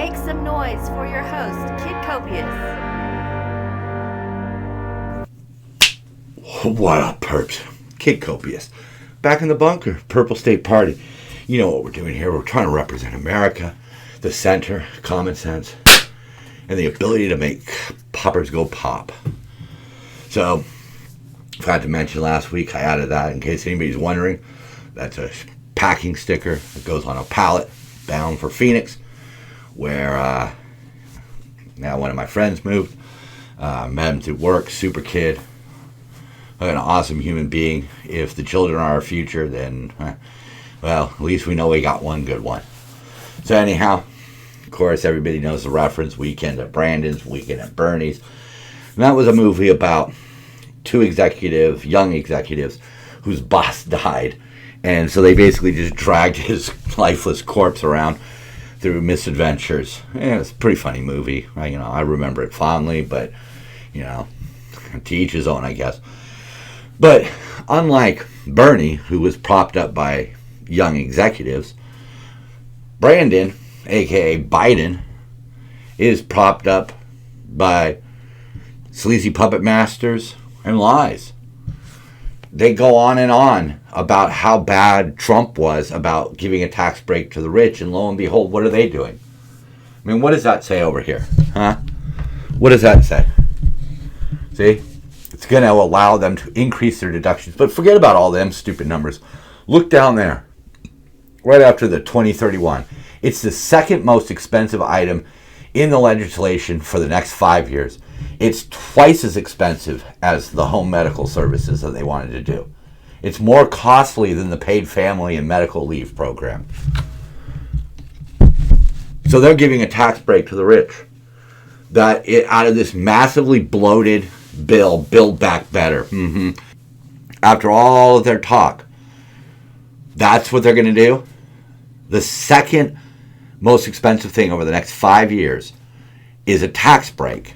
Make some noise for your host, Kid Copious. What up, perps? Kid Copious. Back in the bunker, Purple State Party. You know what we're doing here. We're trying to represent America, the center, common sense, and the ability to make poppers go pop. So, forgot to mention last week, I added that in case anybody's wondering. That's a packing sticker that goes on a pallet bound for Phoenix, where now one of my friends moved. Met him through work, super kid, an awesome human being. If the children are our future, then, well, at least we know we got one good one. So anyhow, of course, everybody knows the reference, Weekend at Brandon's, Weekend at Bernie's. And that was a movie about two young executives, whose boss died. And so they basically just dragged his lifeless corpse around through misadventures. Yeah, it's a pretty funny movie. I remember it fondly, but, to each his own, I guess. But unlike Bernie, who was propped up by young executives, Brandon, a.k.a. Biden, is propped up by sleazy puppet masters and lies. They go on and on about how bad Trump was about giving a tax break to the rich, and lo and behold, what are they doing? I mean, what does that say over here? Huh? What does that say? See? It's going to allow them to increase their deductions. But forget about all them stupid numbers. Look down there. Right after the 2031. It's the second most expensive item in the legislation for the next 5 years. It's twice as expensive as the home medical services that they wanted to do. It's more costly than the paid family and medical leave program. So they're giving a tax break to the rich. Out of this massively bloated bill, Build Back Better. After all of their talk, that's what they're going to do. The second most expensive thing over the next 5 years is a tax break.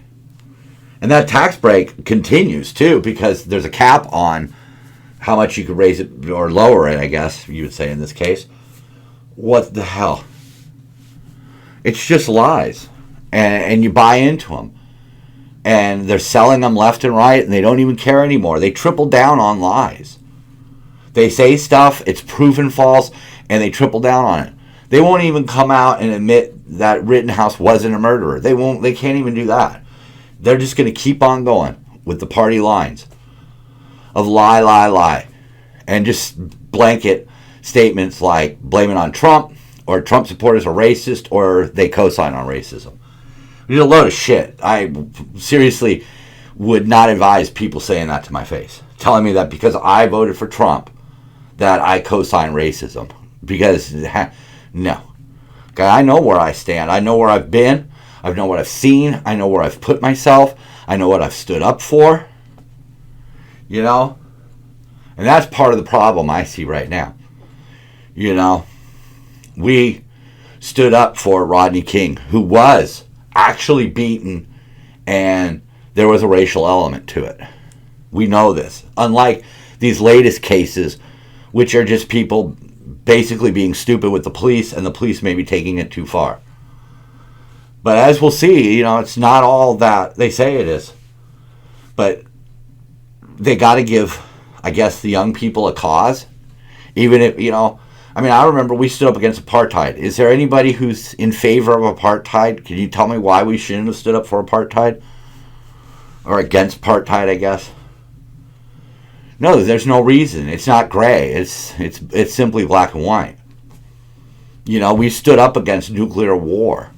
And that tax break continues, too, because there's a cap on how much you could raise it or lower it, I guess you would say in this case. What the hell? It's just lies. And you buy into them. And they're selling them left and right, and they don't even care anymore. They triple down on lies. They say stuff, it's proven false, and they triple down on it. They won't even come out and admit that Rittenhouse wasn't a murderer. They can't even do that. They're just going to keep on going with the party lines of lie, lie, lie. And just blanket statements like blame it on Trump, or Trump supporters are racist, or they co-sign on racism. It's a load of shit. I seriously would not advise people saying that to my face. Telling me that because I voted for Trump, that I co-sign racism. Because, no. Okay, I know where I stand. I know where I've been. I know what I've seen. I know where I've put myself. I know what I've stood up for. And that's part of the problem I see right now. We stood up for Rodney King, who was actually beaten, and there was a racial element to it. We know this. Unlike these latest cases, which are just people basically being stupid with the police, and the police may be taking it too far. But as we'll see, it's not all that they say it is. But they got to give, I guess, the young people a cause. Even if, I remember we stood up against apartheid. Is there anybody who's in favor of apartheid? Can you tell me why we shouldn't have stood up for apartheid? Or against apartheid, I guess? No, there's no reason. It's not gray. It's simply black and white. We stood up against nuclear war.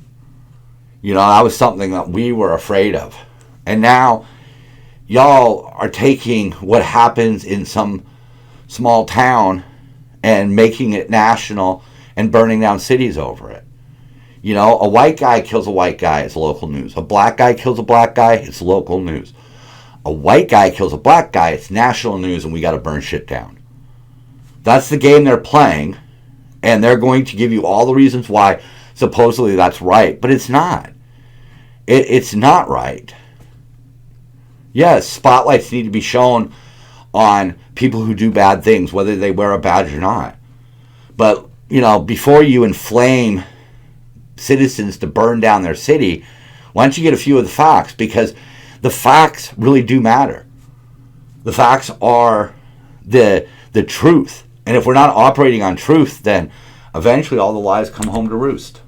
That was something that we were afraid of. And now, y'all are taking what happens in some small town and making it national and burning down cities over it. A white guy kills a white guy, it's local news. A black guy kills a black guy, it's local news. A white guy kills a black guy, it's national news, and we got to burn shit down. That's the game they're playing, and they're going to give you all the reasons why supposedly that's right, but it's not. It's not right. Yes, spotlights need to be shown on people who do bad things, whether they wear a badge or not. But, before you inflame citizens to burn down their city, why don't you get a few of the facts? Because the facts really do matter. The facts are the truth. And if we're not operating on truth, then eventually all the lies come home to roost.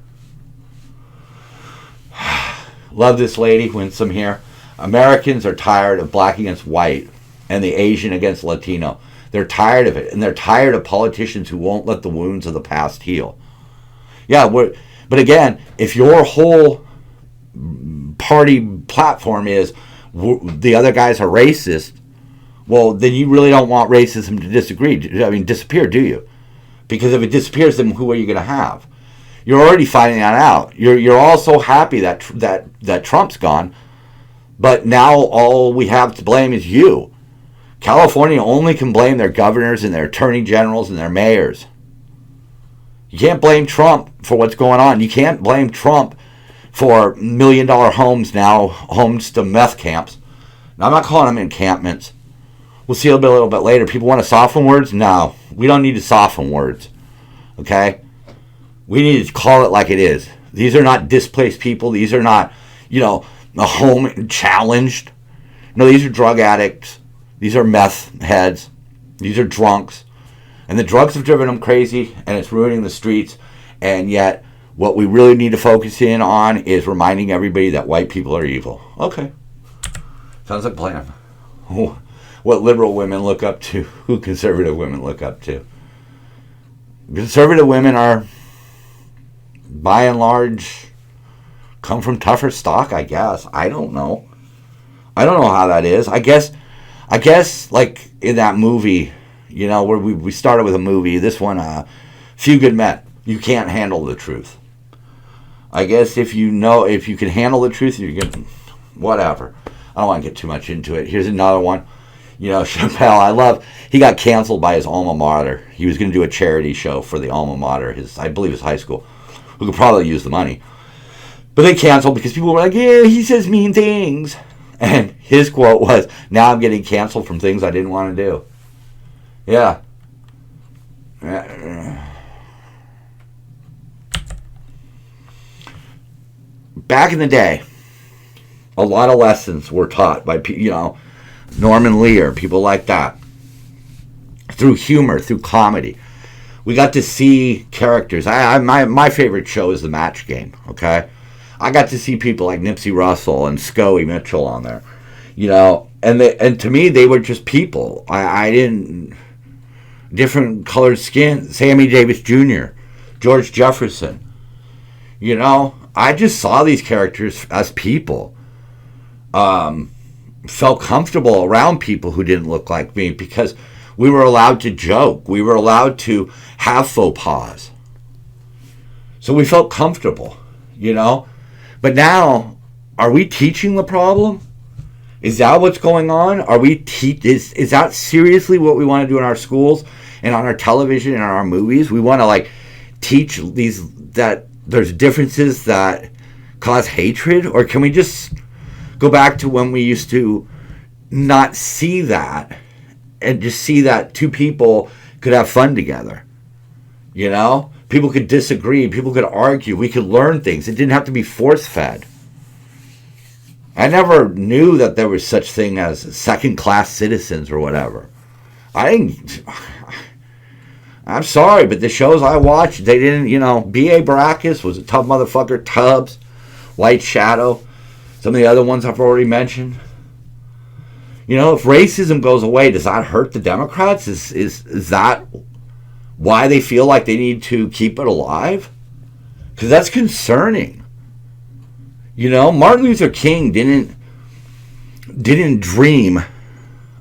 Love this lady, Winsome here. Americans are tired of black against white and the Asian against Latino. They're tired of it. And they're tired of politicians who won't let the wounds of the past heal. Yeah, but again, if your whole party platform is the other guys are racist, well, then you really don't want racism to disappear, do you? Because if it disappears, then who are you going to have? You're already finding that out. You're all so happy that Trump's gone, but now all we have to blame is you. California only can blame their governors and their attorney generals and their mayors. You can't blame Trump for what's going on. You can't blame Trump for $1 million homes now, homes to meth camps. Now, I'm not calling them encampments. We'll see a little bit later. People want to soften words? No, we don't need to soften words. Okay? We need to call it like it is. These are not displaced people. These are not, a home challenged. No, these are drug addicts. These are meth heads. These are drunks. And the drugs have driven them crazy, and it's ruining the streets. And yet, what we really need to focus in on is reminding everybody that white people are evil. Okay. Sounds like a plan. What liberal women look up to, who conservative women look up to. Conservative women are, by and large, come from tougher stock, I guess. I don't know. I don't know how that is. I guess like in that movie, where we started with a movie, this one, Few Good Men, you can't handle the truth. I guess if you can handle the truth, you can, whatever. I don't want to get too much into it. Here's another one. Chappelle, he got canceled by his alma mater. He was going to do a charity show for the alma mater, I believe his high school, who could probably use the money. But they canceled because people were like, yeah, he says mean things. And his quote was, now I'm getting canceled from things I didn't want to do. Yeah. Back in the day, a lot of lessons were taught by, Norman Lear, people like that. Through humor, through comedy. We got to see characters. My favorite show is The Match Game, okay? I got to see people like Nipsey Russell and Scoey Mitchell on there, and to me, they were just people. I didn't, different colored skin, Sammy Davis Jr., George Jefferson, I just saw these characters as people. Felt comfortable around people who didn't look like me because we were allowed to joke. We were allowed to have faux pas. So we felt comfortable, But now, are we teaching the problem? Is that what's going on? Are we is that seriously what we want to do in our schools and on our television and on our movies? We want to teach that there's differences that cause hatred, or can we just go back to when we used to not see that and just see that two people could have fun together? People could disagree. People could argue. We could learn things. It didn't have to be force-fed. I never knew that there was such thing as second-class citizens or whatever. I'm sorry, but the shows I watched, they didn't, B.A. Baracus was a tough motherfucker. Tubbs, White Shadow, some of the other ones I've already mentioned. If racism goes away, does that hurt the Democrats? Is that why they feel like they need to keep it alive? Because that's concerning. Martin Luther King didn't dream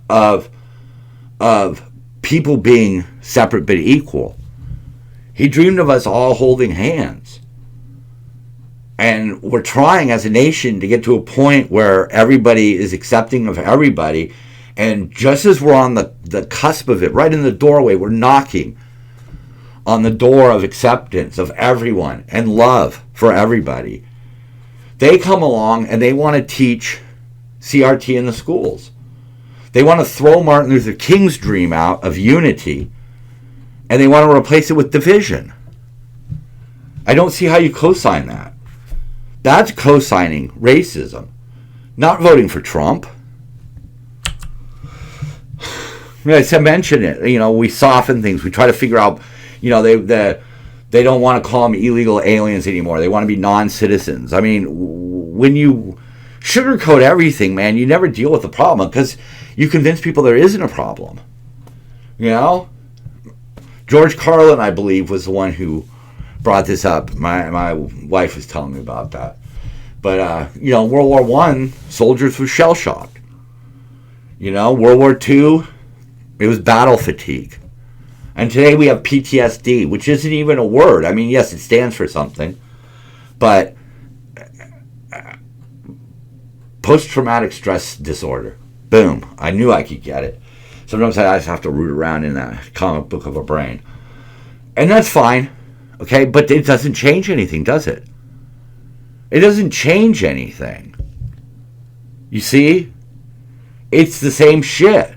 of people being separate but equal. He dreamed of us all holding hands. And we're trying as a nation to get to a point where everybody is accepting of everybody. And just as we're on the cusp of it, right in the doorway, we're knocking on the door of acceptance of everyone and love for everybody. They come along and they want to teach CRT in the schools. They want to throw Martin Luther King's dream out of unity, and they want to replace it with division. I don't see how you co-sign that. That's co-signing racism, not voting for Trump. As I mentioned it, we soften things. We try to figure out, they don't want to call them illegal aliens anymore. They want to be non-citizens. I mean, when you sugarcoat everything, man, you never deal with the problem because you convince people there isn't a problem. George Carlin, I believe, was the one who brought this up. My wife was telling me about that. But, World War I, soldiers were shell-shocked. World War II, it was battle fatigue. And today we have PTSD, which isn't even a word. I mean, yes, it stands for something. But post-traumatic stress disorder. Boom. I knew I could get it. Sometimes I just have to root around in that comic book of a brain. And that's fine. Okay? But it doesn't change anything, does it? It doesn't change anything. You see? It's the same shit.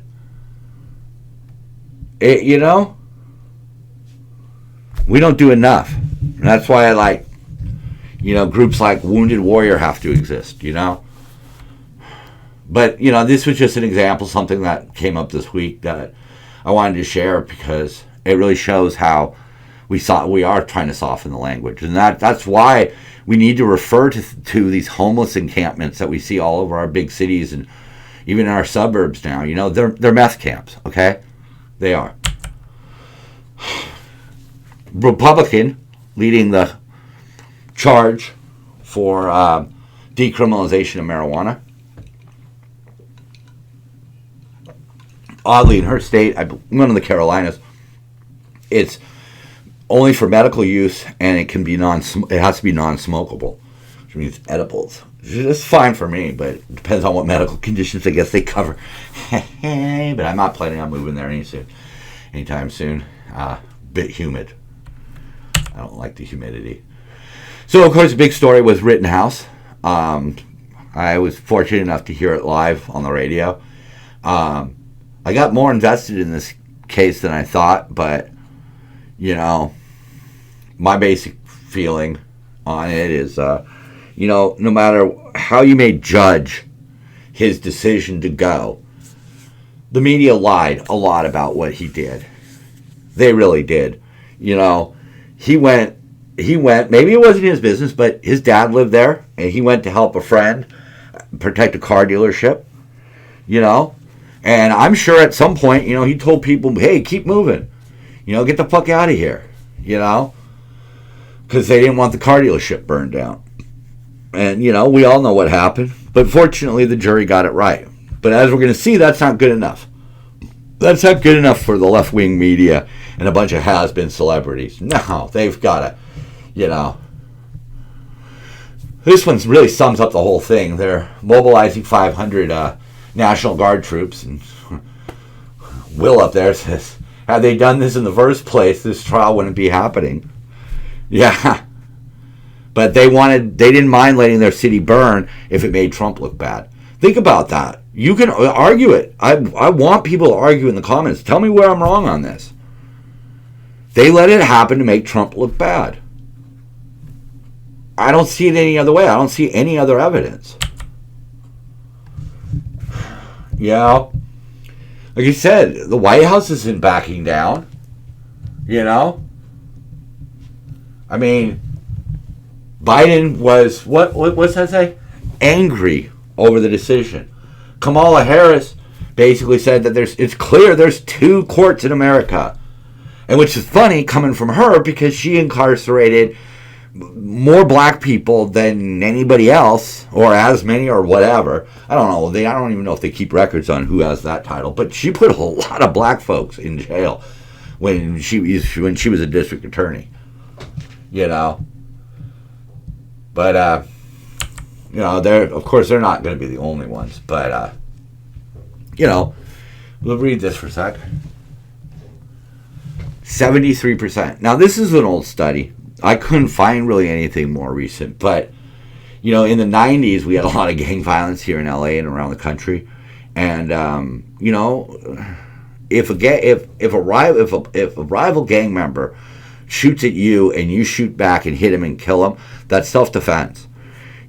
We don't do enough. And that's why I like, groups like Wounded Warrior have to exist, But, this was just an example, something that came up this week that I wanted to share because it really shows how we are trying to soften the language. And that's why we need to refer to these homeless encampments that we see all over our big cities and even in our suburbs now. They're meth camps, okay? They are. Republican leading the charge for decriminalization of marijuana. Oddly, in her state, one of the Carolinas, it's only for medical use, and it has to be non-smokable, which means edibles. It's fine for me, but it depends on what medical conditions I guess they cover. But I'm not planning on moving there anytime soon. Bit humid. I don't like the humidity. So, of course, the big story was Rittenhouse. I was fortunate enough to hear it live on the radio. I got more invested in this case than I thought, but, my basic feeling on it is, no matter how you may judge his decision to go, the media lied a lot about what he did. They really did. He went, maybe it wasn't his business, but his dad lived there, and he went to help a friend protect a car dealership, And I'm sure at some point, he told people, hey, keep moving. Get the fuck out of here, Because they didn't want the car dealership burned down. And, we all know what happened. But fortunately, the jury got it right. But as we're going to see, that's not good enough. That's not good enough for the left-wing media and a bunch of has-been celebrities. No, they've got to, This one really sums up the whole thing. They're mobilizing 500 National Guard troops. And Will up there says, had they done this in the first place, this trial wouldn't be happening. Yeah. But they didn't mind letting their city burn if it made Trump look bad. Think about that. You can argue it. I want people to argue in the comments. Tell me where I'm wrong on this. They let it happen to make Trump look bad. I don't see it any other way. I don't see any other evidence. Yeah. Like you said, the White House isn't backing down. I mean, Biden was, what's that say? Angry over the decision. Kamala Harris basically said that it's clear there's two courts in America. And which is funny coming from her because she incarcerated more black people than anybody else, or as many, or whatever. I don't know. I don't even know if they keep records on who has that title. But she put a lot of black folks in jail when she was a district attorney. But of course they're not going to be the only ones. But we'll read this for a sec. 73%. Now this is an old study. I couldn't find really anything more recent, but in the 90s we had a lot of gang violence here in LA and around the country, and if a rival gang member shoots at you and you shoot back and hit him and kill him, that's self-defense.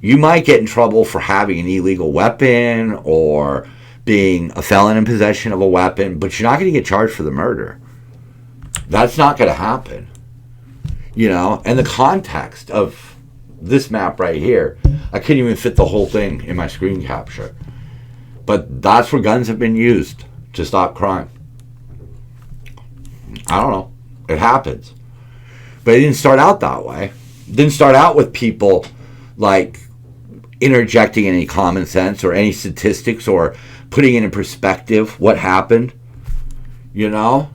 You might get in trouble for having an illegal weapon or being a felon in possession of a weapon, but you're not going to get charged for the murder. That's not going to happen. You know, and the context of this map right here, I couldn't even fit the whole thing in my screen capture. But that's where guns have been used to stop crime. I don't know. It happens. But it didn't start out that way. It didn't start out with people like interjecting any common sense or any statistics or putting in perspective what happened. You know?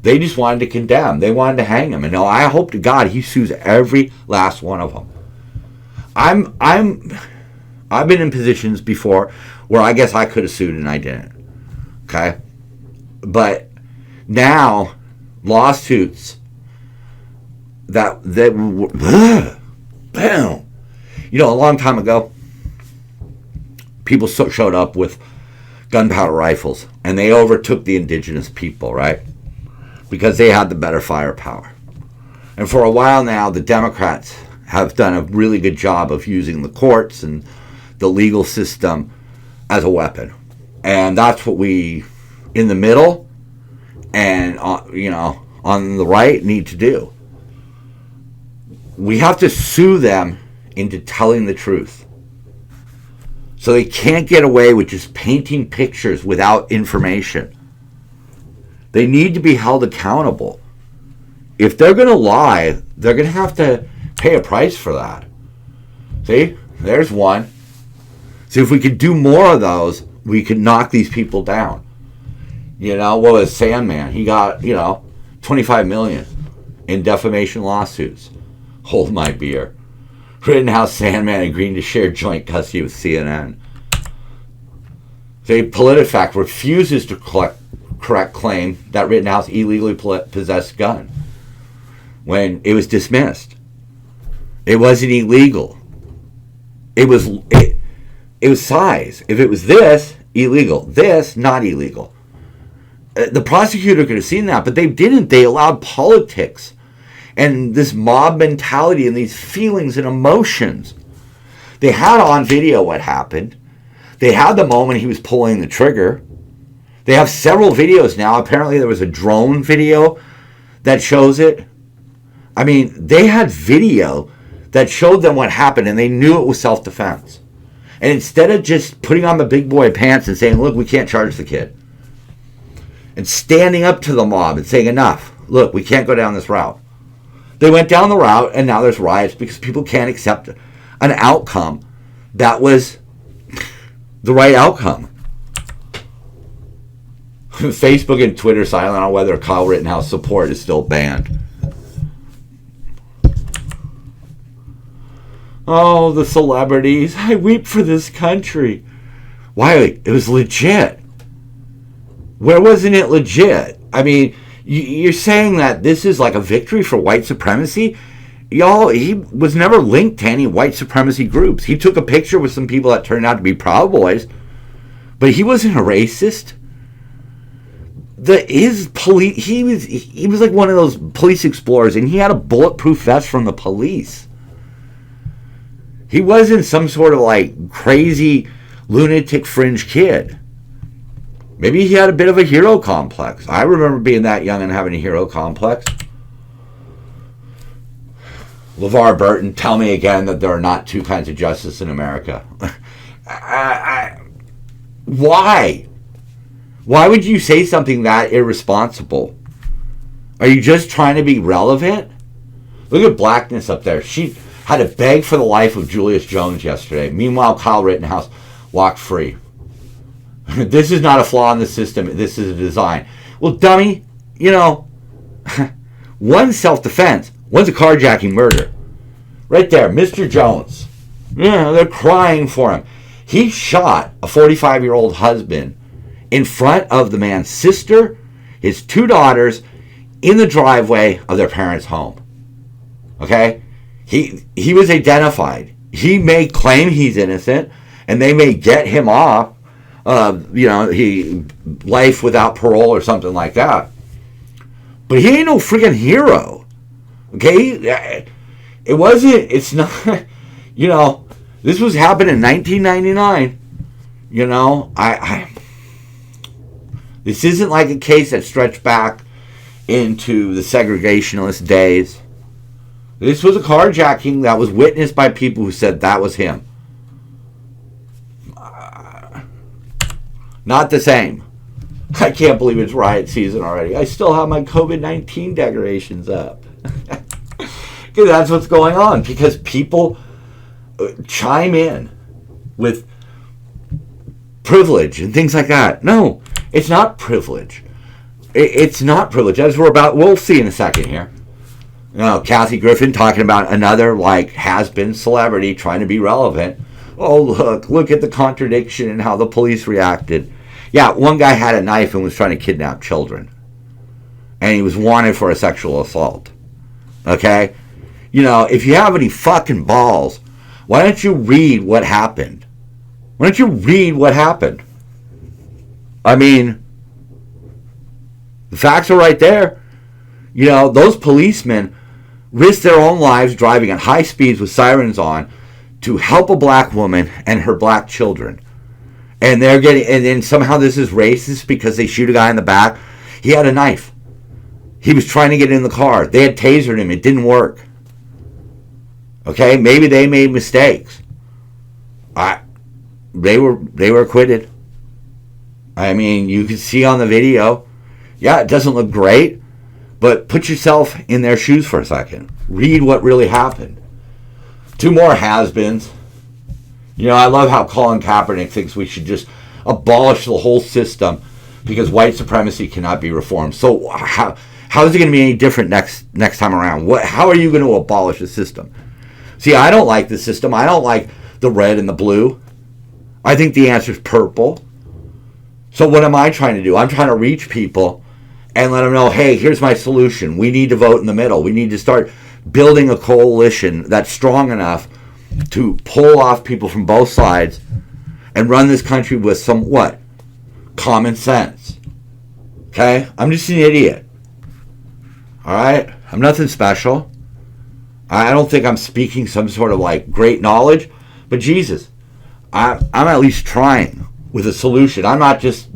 They just wanted to condemn. They wanted to hang him. And now I hope to God he sues every last one of them. I've been in positions before where I guess I could have sued and I didn't. Okay? But now lawsuits that bam. You know, a long time ago, people showed up with gunpowder rifles, and they overtook the indigenous people, right? Because they had the better firepower. And for a while now, the Democrats have done a really good job of using the courts and the legal system as a weapon. And that's what we, in the middle and, on the right, need to do. We have to sue them into telling the truth. So they can't get away with just painting pictures without information. They need to be held accountable. If they're going to lie, they're going to have to pay a price for that. See? There's one. See, if we could do more of those, we could knock these people down. You know, what was Sandman? He got, $25 million in defamation lawsuits. Hold my beer. Rittenhouse Sandman agreeing to share joint custody with CNN. The PolitiFact refuses to correct claim that Rittenhouse illegally possessed a gun when it was dismissed. It wasn't illegal. It was size. If it was this, illegal. This, not illegal. The prosecutor could have seen that, but they didn't. They allowed politics and this mob mentality and these feelings and emotions. They had on video what happened. They had the moment he was pulling the trigger. They have several videos now. Apparently there was a drone video that shows it. I mean, they had video that showed them what happened, and they knew it was self-defense. And instead of just putting on the big boy pants and saying, look, we can't charge the kid, and standing up to the mob and saying, enough, look, we can't go down this route. They went down the route, and now there's riots because people can't accept an outcome that was the right outcome. Facebook and Twitter silent on whether Kyle Rittenhouse support is still banned. Oh, the celebrities. I weep for this country. Why? It was legit. Where wasn't it legit? I mean, you're saying that this is like a victory for white supremacy? Y'all, he was never linked to any white supremacy groups. He took a picture with some people that turned out to be Proud Boys, but he wasn't a racist. He was like one of those police explorers, and he had a bulletproof vest from the police. He wasn't some sort of like crazy lunatic fringe kid. Maybe he had a bit of a hero complex. I remember being that young and having a hero complex. LeVar Burton, tell me again that there are not two kinds of justice in America. Why? Why would you say something that irresponsible? Are you just trying to be relevant? Look at Blackness up there. She had to beg for the life of Julius Jones yesterday. Meanwhile, Kyle Rittenhouse walked free. This is not a flaw in the system. This is a design. Well, dummy, one's self-defense. One's a carjacking murder. Right there, Mr. Jones. Yeah, they're crying for him. He shot a 45-year-old husband in front of the man's sister, his two daughters, in the driveway of their parents' home. Okay? He was identified. He may claim he's innocent, and they may get him off, life without parole or something like that. But he ain't no freaking hero. Okay? It wasn't, it's not, this was happening in 1999. This isn't like a case that stretched back into the segregationist days. This was a carjacking that was witnessed by people who said that was him. Not the same. I can't believe it's riot season already. I still have my COVID-19 decorations up. Because that's what's going on. Because people chime in with privilege and things like that. No, it's not privilege. It's not privilege. As we'll see in a second here. Kathy Griffin talking about another has-been celebrity trying to be relevant. Oh, look at the contradiction in how the police reacted. Yeah, one guy had a knife and was trying to kidnap children. And he was wanted for a sexual assault. Okay? If you have any fucking balls, why don't you read what happened? Why don't you read what happened? I mean, the facts are right there. Those policemen risked their own lives driving at high speeds with sirens on to help a black woman and her black children. And then somehow this is racist because they shoot a guy in the back. He had a knife. He was trying to get in the car. They had tasered him. It didn't work. Okay, maybe they made mistakes. They were acquitted. I mean, you can see on the video. Yeah, it doesn't look great, but put yourself in their shoes for a second. Read what really happened. 2 more has-beens. I love how Colin Kaepernick thinks we should just abolish the whole system because white supremacy cannot be reformed. So how is it going to be any different next time around? How are you going to abolish the system? See, I don't like the system. I don't like the red and the blue. I think the answer is purple. So what am I trying to do? I'm trying to reach people and let them know, hey, here's my solution. We need to vote in the middle. We need to start building a coalition that's strong enough to pull off people from both sides and run this country with some, common sense. Okay? I'm just an idiot. Alright? I'm nothing special. I don't think I'm speaking some sort of great knowledge, but Jesus, I'm at least trying with a solution. I'm not just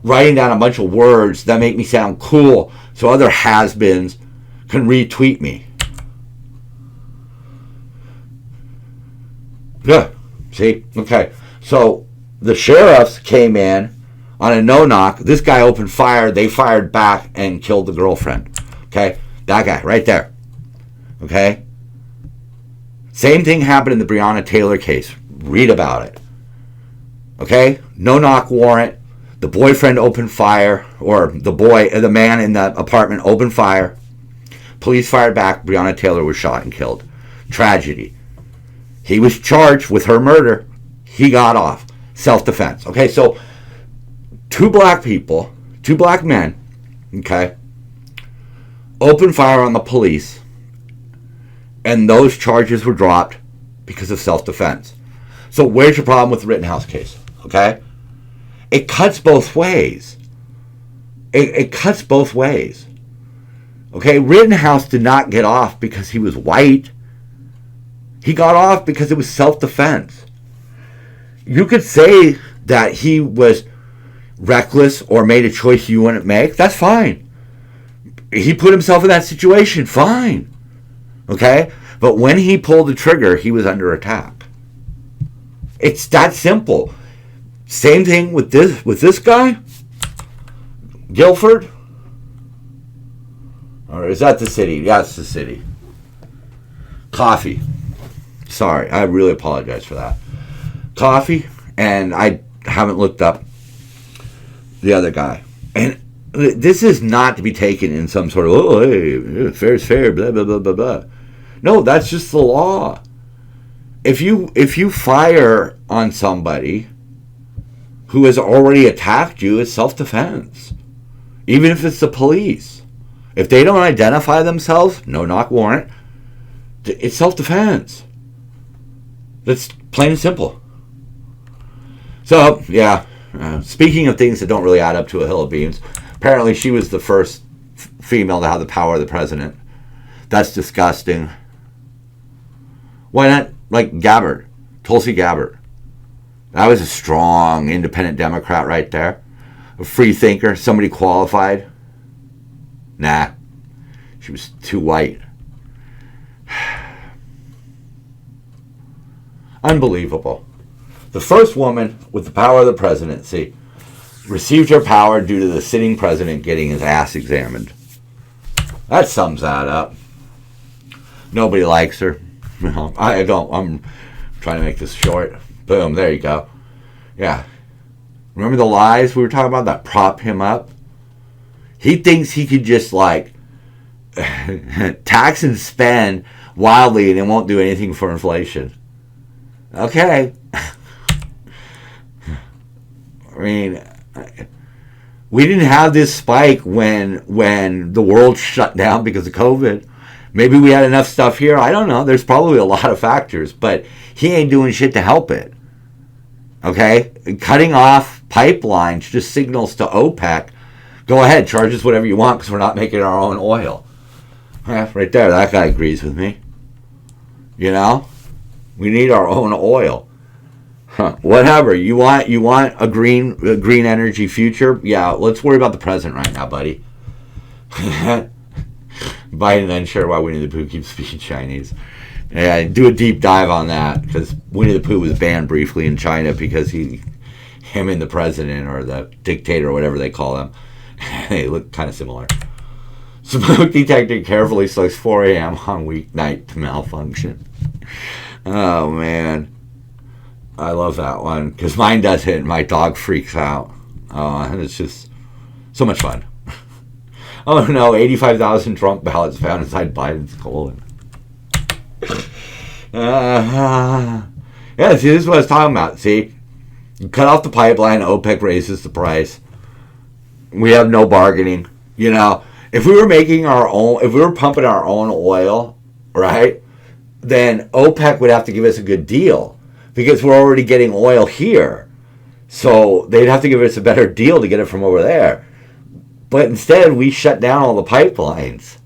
writing down a bunch of words that make me sound cool so other has-beens can retweet me. Yeah, see? Okay. So the sheriffs came in on a no-knock. This guy opened fire. They fired back and killed the girlfriend. Okay? That guy right there. Okay? Same thing happened in the Breonna Taylor case. Read about it. Okay? No-knock warrant. The boyfriend opened fire, or the man in the apartment opened fire. Police fired back. Breonna Taylor was shot and killed. Tragedy. He was charged with her murder. He got off. Self-defense. Okay, so 2 black people, 2 black men, okay, opened fire on the police, and those charges were dropped because of self-defense. So where's your problem with the Rittenhouse case? Okay? It cuts both ways. It cuts both ways. Okay, Rittenhouse did not get off because he was white. He got off because it was self-defense. You could say that he was reckless or made a choice you wouldn't make. That's fine. He put himself in that situation. Fine. Okay? But when he pulled the trigger, he was under attack. It's that simple. Same thing with this guy. Guilford. Or is that the city? Yeah, it's the city. Coffee. Sorry, I really apologize for that. Coffee, and I haven't looked up the other guy. And this is not to be taken in some sort of, hey, fair is fair, blah, blah, blah, blah, blah. No, that's just the law. If you fire on somebody who has already attacked you, it's self-defense. Even if it's the police. If they don't identify themselves, no knock warrant, it's self-defense. That's plain and simple. So, yeah, speaking of things that don't really add up to a hill of beans, apparently she was the first female to have the power of the president. That's disgusting. Why not, like, Gabbard? Tulsi Gabbard. That was a strong, independent Democrat right there. A free thinker, somebody qualified. Nah. She was too white. Unbelievable. The first woman with the power of the presidency received her power due to the sitting president getting his ass examined. That sums that up. Nobody likes her. No, I don't. I'm trying to make this short. Boom, there you go. Yeah. Remember the lies we were talking about that prop him up? He thinks he could just, like, tax and spend wildly and it won't do anything for inflation. Okay. I mean, we didn't have this spike when the world shut down because of COVID. Maybe we had enough stuff here. I don't know. There's probably a lot of factors, but he ain't doing shit to help it. Okay? Cutting off pipelines just signals to OPEC, go ahead, charge us whatever you want because we're not making our own oil. Yeah, right there, that guy agrees with me. You know? We need our own oil. Whatever. You want a green energy future? Yeah, let's worry about the present right now, buddy. Biden unsure why Winnie the Pooh keeps speaking Chinese. Yeah, do a deep dive on that because Winnie the Pooh was banned briefly in China because him and the president or the dictator or whatever they call them, they look kind of similar. Smoke detector carefully selects 4 a.m. on weeknight to malfunction. Oh, man. I love that one because mine does hit and my dog freaks out. And it's just so much fun. Oh, no, 85,000 Trump ballots found inside Biden's colon. Yeah, see, this is what I was talking about. See, you cut off the pipeline, OPEC raises the price. We have no bargaining. You know, if we were making our own, if we were pumping our own oil, right, then OPEC would have to give us a good deal because we're already getting oil here. So they'd have to give us a better deal to get it from over there. But instead, we shut down all the pipelines.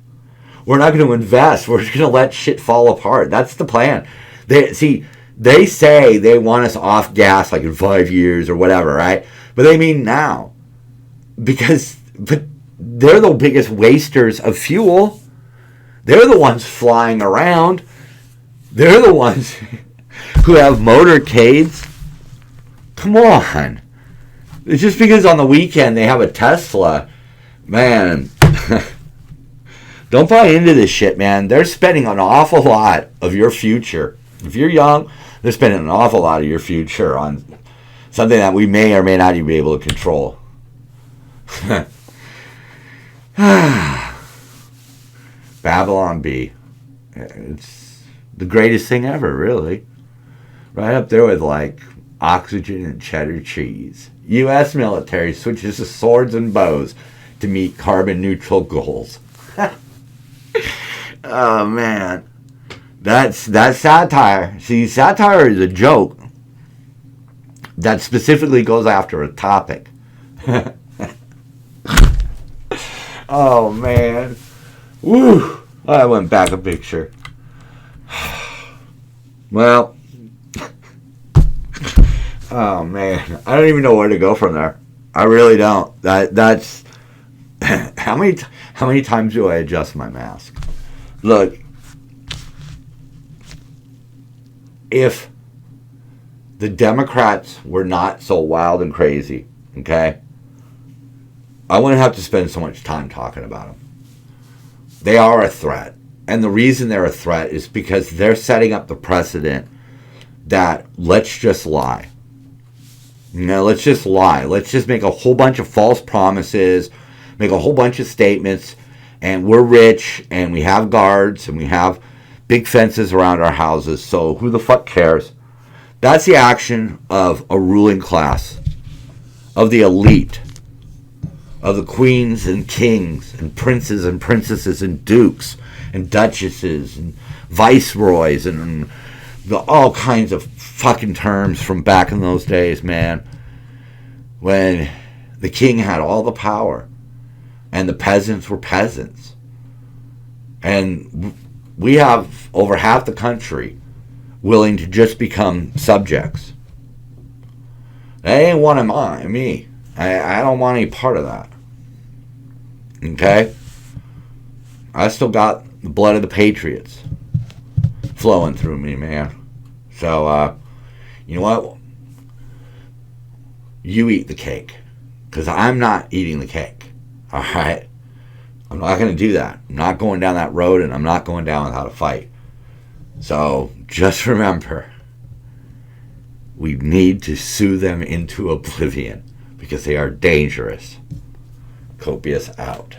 We're not going to invest. We're just going to let shit fall apart. That's the plan. They say they want us off gas like in 5 years or whatever, right? But they mean now. But they're the biggest wasters of fuel. They're the ones flying around. They're the ones who have motorcades. Come on. It's just because on the weekend they have a Tesla. Man, don't buy into this shit, man. They're spending an awful lot of your future. If you're young, they're spending an awful lot of your future on something that we may or may not even be able to control. Babylon Bee. It's the greatest thing ever, really. Right up there with, like, oxygen and cheddar cheese. U.S. military switches to swords and bows to meet carbon neutral goals. Oh, man. That's satire. See, satire is a joke that specifically goes after a topic. Oh, man. Woo. I went back a picture. Well. Oh, man. I don't even know where to go from there. I really don't. That's... How many times do I adjust my mask? Look, if the Democrats were not so wild and crazy, okay, I wouldn't have to spend so much time talking about them. They are a threat. And the reason they're a threat is because they're setting up the precedent that let's just lie. You know, let's just lie. Let's just make a whole bunch of false promises, make a whole bunch of statements, and we're rich, and we have guards, and we have big fences around our houses, so who the fuck cares? That's the action of a ruling class, of the elite, of the queens and kings, and princes and princesses, and dukes, and duchesses, and viceroys, and all kinds of fucking terms from back in those days, man, when the king had all the power. And the peasants were peasants. And we have over half the country willing to just become subjects. That ain't one of me. I don't want any part of that. Okay? I still got the blood of the patriots flowing through me, man. So, you know what? You eat the cake. Because I'm not eating the cake. Alright? I'm not going to do that. I'm not going down that road, and I'm not going down without a fight. So, just remember, we need to sue them into oblivion because they are dangerous. Copious out.